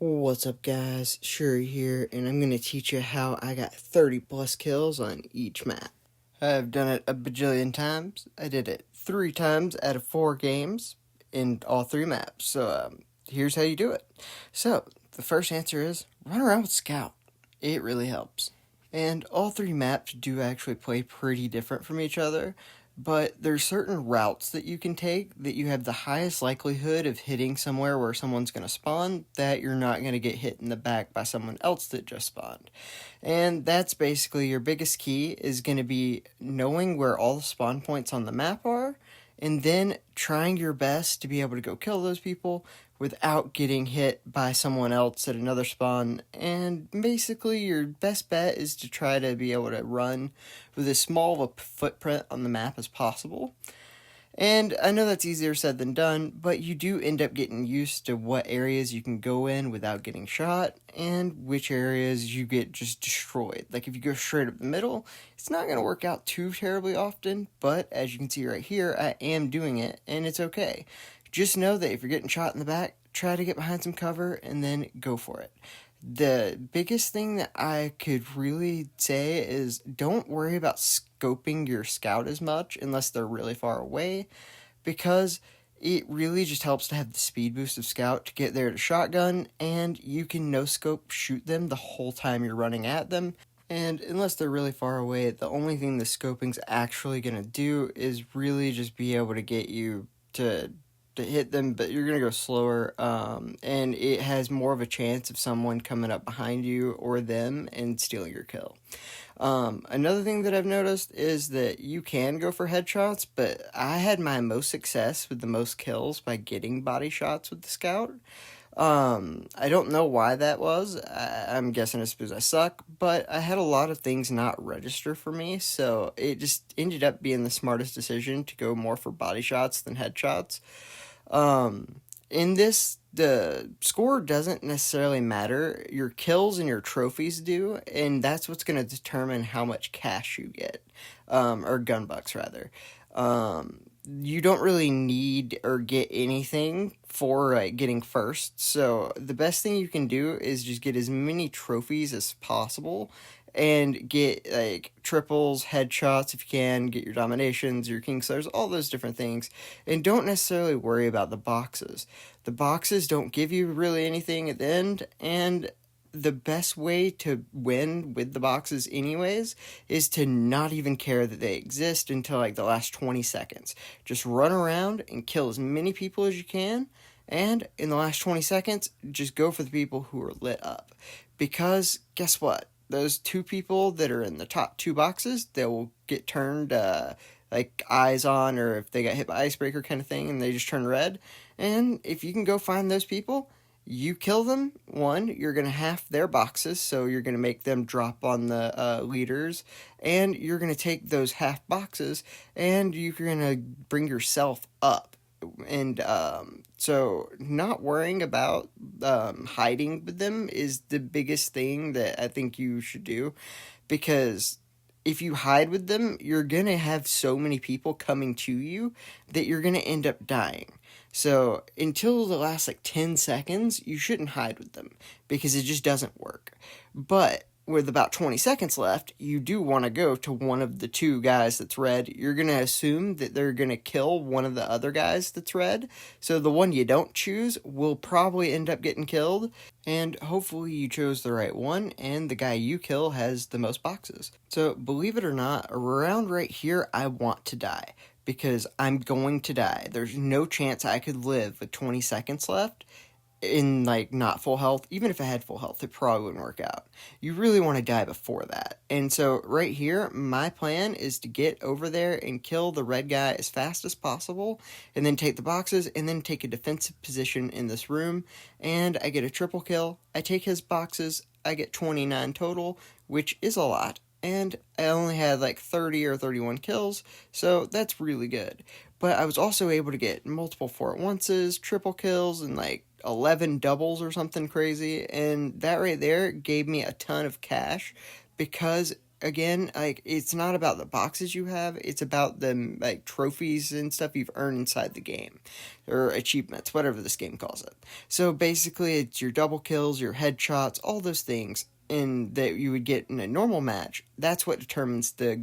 What's up, guys? Shouri here, and I'm going to teach you how I got 30 plus kills on each map. I've done it a bajillion times. I did it 3 times out of 4 games in all 3 maps. So, here's how you do it. So, the first answer is run around with Scout. It really helps. And all 3 maps do actually play pretty different from each other, but there's certain routes that you can take that you have the highest likelihood of hitting somewhere where someone's going to spawn that you're not going to get hit in the back by someone else that just spawned. And that's basically your biggest key is going to be knowing where all the spawn points on the map are, and then trying your best to be able to go kill those people without getting hit by someone else at another spawn. And basically your best bet is to try to be able to run with as small of a footprint on the map as possible. And I know that's easier said than done, but you do end up getting used to what areas you can go in without getting shot and which areas you get just destroyed. Like if you go straight up the middle, it's not going to work out too terribly often, but as you can see right here, I am doing it and it's okay. Just know that if you're getting shot in the back, try to get behind some cover and then go for it. The biggest thing that I could really say is don't worry about scoping your scout as much unless they're really far away, because it really just helps to have the speed boost of scout to get there to shotgun, and you can no scope shoot them the whole time you're running at them. And unless they're really far away, the only thing the scoping's actually going to do is really just be able to get you to hit them, but you're going to go slower, and it has more of a chance of someone coming up behind you or them and stealing your kill. Another thing that I've noticed is that you can go for headshots, but I had my most success with the most kills by getting body shots with the scout. I don't know why that was. I'm guessing it's because I suck, but I had a lot of things not register for me, so it just ended up being the smartest decision to go more for body shots than headshots. In this, the score doesn't necessarily matter. Your kills and your trophies do, and that's what's going to determine how much cash you get, or gun bucks rather. You don't really need or get anything for getting first, so the best thing you can do is just get as many trophies as possible and get like triples, headshots if you can, get your dominations, your kingslayers, all those different things, and don't necessarily worry about the boxes. The boxes don't give you really anything at the end, and the best way to win with the boxes anyways is to not even care that they exist until like the last 20 seconds. Just run around and kill as many people as you can, and in the last 20 seconds, just go for the people who are lit up. Because guess what? Those 2 people that are in the top 2 boxes, they will get turned like eyes on, or if they got hit by icebreaker kind of thing and they just turn red. And if you can go find those people, you kill them. 1, you're going to half their boxes, so you're going to make them drop on the leaders, and you're going to take those half boxes and you're going to bring yourself up. And so not worrying about hiding with them is the biggest thing that I think you should do, because if you hide with them, you're going to have so many people coming to you that you're going to end up dying. So until the last 10 seconds, you shouldn't hide with them because it just doesn't work. But with about 20 seconds left, you do want to go to one of the 2 guys that's red. You're going to assume that they're going to kill one of the other guys that's red. So the one you don't choose will probably end up getting killed. And hopefully you chose the right one, and the guy you kill has the most boxes. So believe it or not, around right here, I want to die, because I'm going to die. There's no chance I could live with 20 seconds left in not full health. Even if I had full health, it probably wouldn't work out. You really want to die before that. And so right here, my plan is to get over there and kill the red guy as fast as possible, and then take the boxes, and then take a defensive position in this room, and I get a triple kill. I take his boxes, I get 29 total, which is a lot, and I only had 30 or 31 kills, so that's really good. But I was also able to get multiple 4-at-onces, triple kills, and 11 doubles or something crazy, and that right there gave me a ton of cash, because again, like, it's not about the boxes you have, it's about the, like, trophies and stuff you've earned inside the game, or achievements, whatever this game calls it. So basically, it's your double kills, your headshots, all those things in that you would get in a normal match. That's what determines the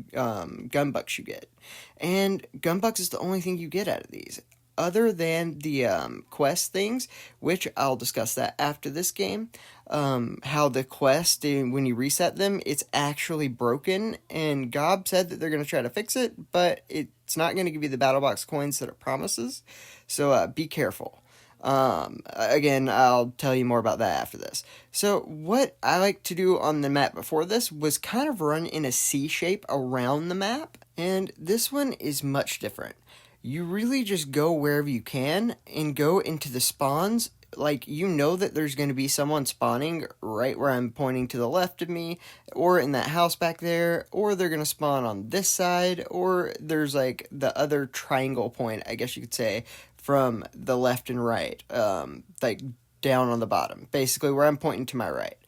gun bucks you get. And gun bucks is the only thing you get out of these. Other than the quest things, which I'll discuss that after this game, how the quest, when you reset them, it's actually broken, and Gob said that they're going to try to fix it, but it's not going to give you the battle box coins that it promises, so be careful. Again, I'll tell you more about that after this. So what I like to do on the map before this was kind of run in a C shape around the map, and this one is much different. You really just go wherever you can and go into the spawns. Like, you know that there's going to be someone spawning right where I'm pointing to the left of me, or in that house back there, or they're going to spawn on this side, or there's, like, the other triangle point, I guess you could say, from the left and right, like, down on the bottom, basically where I'm pointing to my right.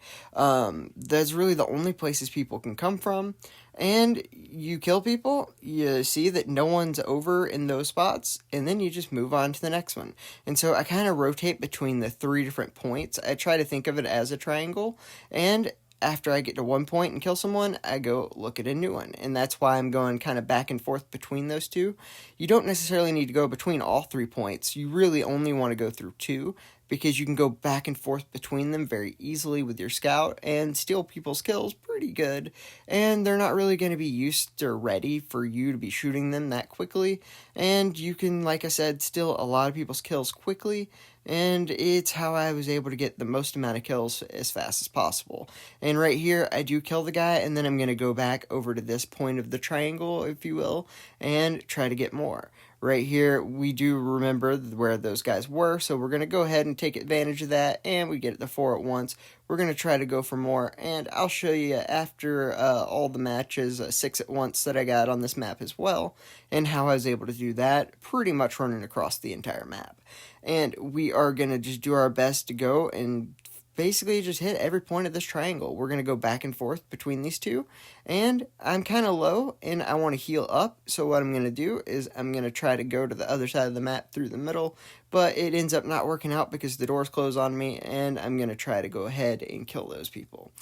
That's really the only places people can come from, and you kill people, you see that no one's over in those spots, and then you just move on to the next one. And so I kind of rotate between the 3 different points. I try to think of it as a triangle, and after I get to one point and kill someone, I go look at a new one. And that's why I'm going kind of back and forth between those two. You don't necessarily need to go between all 3 points. You really only want to go through 2, because you can go back and forth between them very easily with your scout and steal people's kills pretty good. And they're not really going to be used or ready for you to be shooting them that quickly. And you can, like I said, steal a lot of people's kills quickly. And it's how I was able to get the most amount of kills as fast as possible. And right here, I do kill the guy, and then I'm going to go back over to this point of the triangle, if you will, and try to get more. Right here, we do remember where those guys were, so we're going to go ahead and take advantage of that, and we get the 4 at once. We're going to try to go for more, and I'll show you after all the matches, 6 at once that I got on this map as well, and how I was able to do that, pretty much running across the entire map. And we are going to just do our best to go and basically just hit every point of this triangle. We're going to go back and forth between these two, and I'm kind of low, and I want to heal up, so what I'm going to do is I'm going to try to go to the other side of the map through the middle, but it ends up not working out because the doors close on me, and I'm going to try to go ahead and kill those people.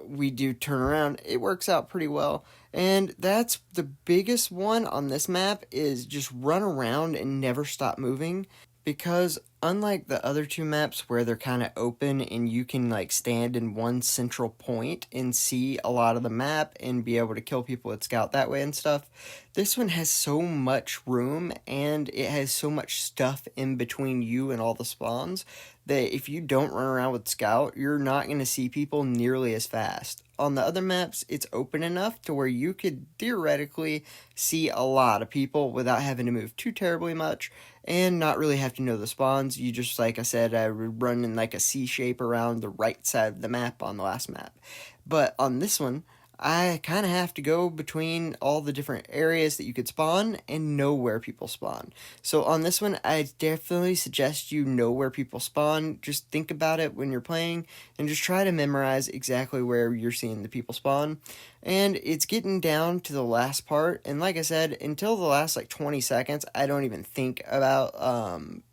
We do turn around. It works out pretty well, and that's the biggest one on this map, is just run around and never stop moving. Because unlike the other 2 maps where they're kind of open and you can like stand in one central point and see a lot of the map and be able to kill people with scout that way and stuff, this one has so much room and it has so much stuff in between you and all the spawns that if you don't run around with scout, you're not going to see people nearly as fast. On the other maps, it's open enough to where you could theoretically see a lot of people without having to move too terribly much and not really have to know the spawns. You just, like I said, I would run in like a C shape around the right side of the map on the last map. But on this one, I kind of have to go between all the different areas that you could spawn and know where people spawn. So on this one, I definitely suggest you know where people spawn. Just think about it when you're playing and just try to memorize exactly where you're seeing the people spawn. And it's getting down to the last part, and like I said, until the last like 20 seconds, I don't even think about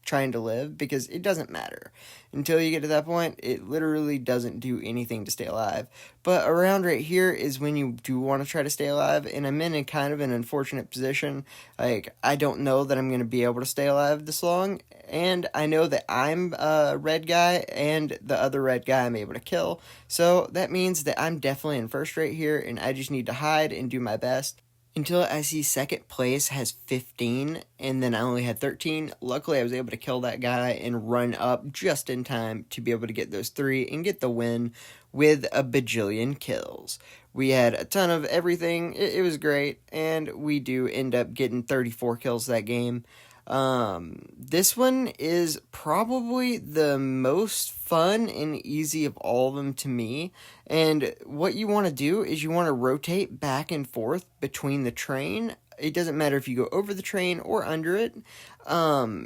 trying to live, because it doesn't matter. Until you get to that point, it literally doesn't do anything to stay alive. But around right here is when you do want to try to stay alive, and I'm in a kind of an unfortunate position. Like, I don't know that I'm going to be able to stay alive this long, and I know that I'm a red guy, and the other red guy I'm able to kill. So that means that I'm definitely in first right here, and I just need to hide and do my best until I see second place has 15, and then I only had 13. Luckily, I was able to kill that guy and run up just in time to be able to get those 3 and get the win with a bajillion kills. We had a ton of everything. It was great, and we do end up getting 34 kills that game. This one is probably the most fun and easy of all of them to me, and what you want to do is you want to rotate back and forth between the train it doesn't matter if you go over the train or under it,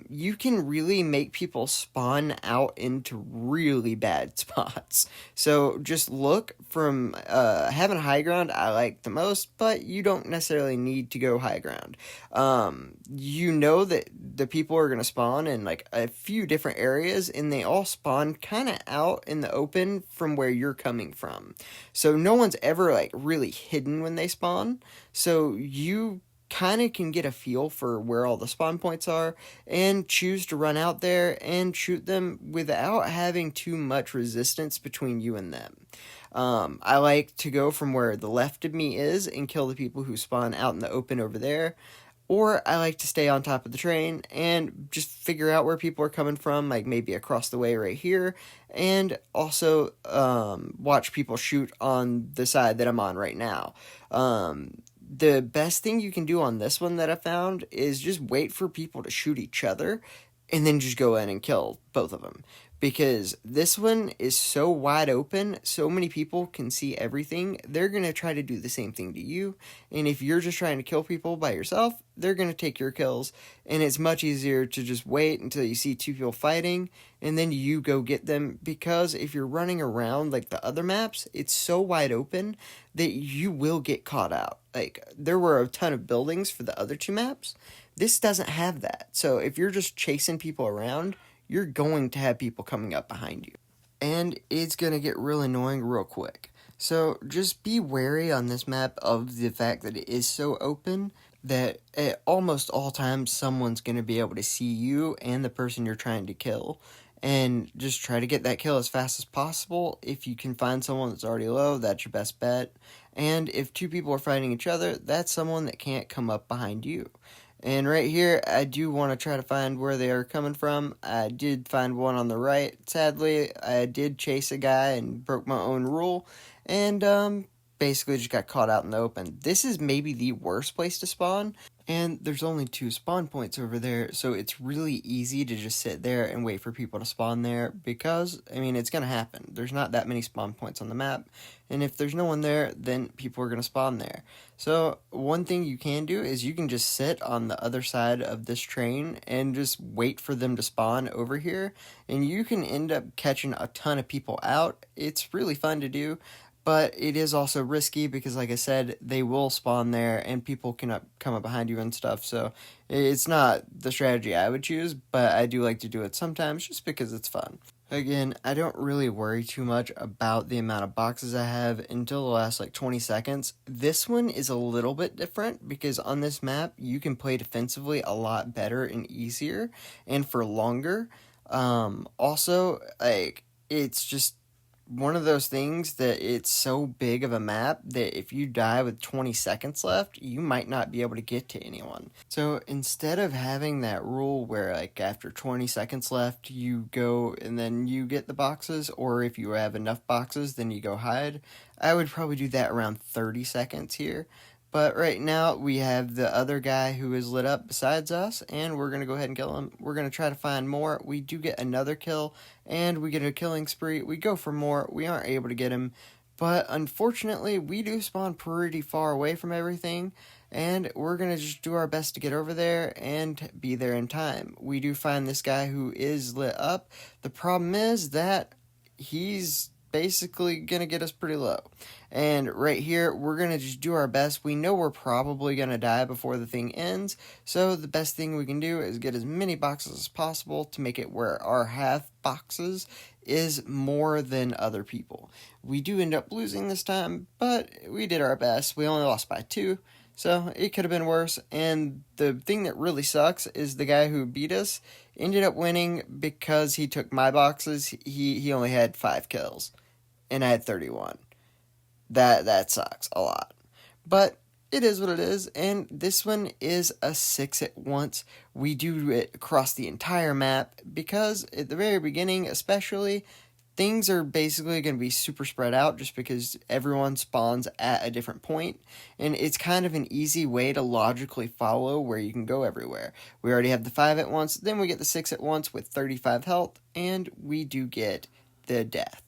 you can really make people spawn out into really bad spots. So just look from, having high ground I like the most, but you don't necessarily need to go high ground. You know that the people are going to spawn in like a few different areas, and they all spawn kind of out in the open from where you're coming from. So no one's ever like really hidden when they spawn. So you kind of can get a feel for where all the spawn points are and choose to run out there and shoot them without having too much resistance between you and them. I like to go from where the left of me is and kill the people who spawn out in the open over there. Or I like to stay on top of the train and just figure out where people are coming from, like maybe across the way right here, and also watch people shoot on the side that I'm on right now. The best thing you can do on this one that I found is just wait for people to shoot each other and then just go in and kill both of them. Because this one is so wide open, so many people can see everything, they're going to try to do the same thing to you. And if you're just trying to kill people by yourself, they're going to take your kills. And it's much easier to just wait until you see two people fighting, and then you go get them. Because if you're running around like the other maps, it's so wide open that you will get caught out. Like, there were a ton of buildings for the other two maps. This doesn't have that. So if you're just chasing people around, you're going to have people coming up behind you. And it's going to get real annoying real quick. So just be wary on this map of the fact that it is so open that at almost all times someone's going to be able to see you and the person you're trying to kill. And just try to get that kill as fast as possible. If you can find someone that's already low, that's your best bet. And if two people are fighting each other, that's someone that can't come up behind you. And right here, I do want to try to find where they are coming from. I did find one on the right. Sadly, I did chase a guy and broke my own rule. And basically just got caught out in the open. This is maybe the worst place to spawn. And there's only 2 spawn points over there, so it's really easy to just sit there and wait for people to spawn there because, I mean, it's going to happen. There's not that many spawn points on the map, and if there's no one there, then people are going to spawn there. So one thing you can do is you can just sit on the other side of this train and just wait for them to spawn over here, and you can end up catching a ton of people out. It's really fun to do. But it is also risky because, like I said, they will spawn there and people can come up behind you and stuff. So it's not the strategy I would choose, but I do like to do it sometimes just because it's fun. Again, I don't really worry too much about the amount of boxes I have until the last 20 seconds. This one is a little bit different because on this map, you can play defensively a lot better and easier and for longer. Also, it's just one of those things that it's so big of a map that if you die with 20 seconds left, you might not be able to get to anyone. So instead of having that rule where after 20 seconds left, you go and then you get the boxes, or if you have enough boxes, then you go hide, I would probably do that around 30 seconds here. But right now, we have the other guy who is lit up besides us, and we're going to go ahead and kill him. We're going to try to find more. We do get another kill, and we get a killing spree. We go for more. We aren't able to get him, but unfortunately, we do spawn pretty far away from everything, and we're going to just do our best to get over there and be there in time. We do find this guy who is lit up. The problem is that he's basically going to get us pretty low. And right here, we're going to just do our best. We know we're probably going to die before the thing ends, so the best thing we can do is get as many boxes as possible to make it where our half boxes is more than other people. We do end up losing this time, but we did our best. We only lost by 2, so it could have been worse. And the thing that really sucks is the guy who beat us ended up winning because he took my boxes. He only had 5 kills, and I had 31. That sucks a lot. But it is what it is, and this one is a 6 at once. We do it across the entire map because at the very beginning especially, things are basically going to be super spread out just because everyone spawns at a different point, and it's kind of an easy way to logically follow where you can go everywhere. We already have the 5 at once, then we get the 6 at once with 35 health, and we do get the death.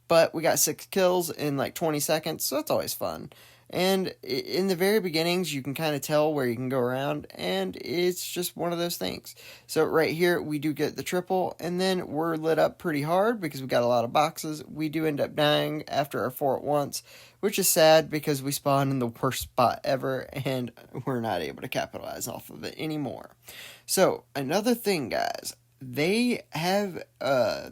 But we got 6 kills in 20 seconds, so that's always fun. And in the very beginnings, you can kind of tell where you can go around, and it's just one of those things. So right here, we do get the triple, and then we're lit up pretty hard because we got a lot of boxes. We do end up dying after our 4 at once, which is sad because we spawn in the worst spot ever, and we're not able to capitalize off of it anymore. So another thing, guys, they have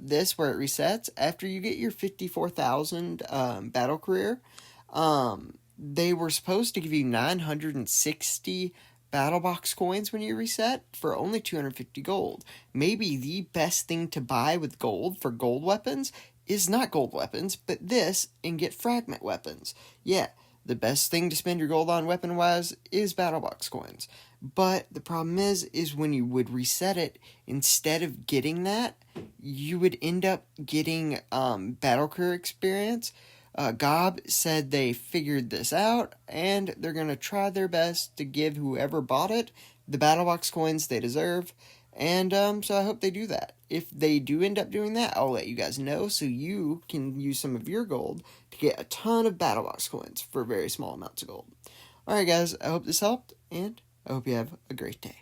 this where it resets after you get your 54,000 battle career. They were supposed to give you 960 battle box coins when you reset for only 250 gold. Maybe the best thing to buy with gold for gold weapons is not gold weapons, but this, and get fragment weapons. Yeah, the best thing to spend your gold on weapon-wise is battle box coins. But the problem is when you would reset it, instead of getting that, you would end up getting battle career experience. Gob said they figured this out, and they're going to try their best to give whoever bought it the battle box coins they deserve, and so I hope they do that. If they do end up doing that, I'll let you guys know so you can use some of your gold to get a ton of battle box coins for very small amounts of gold. Alright guys, I hope this helped, and I hope you have a great day.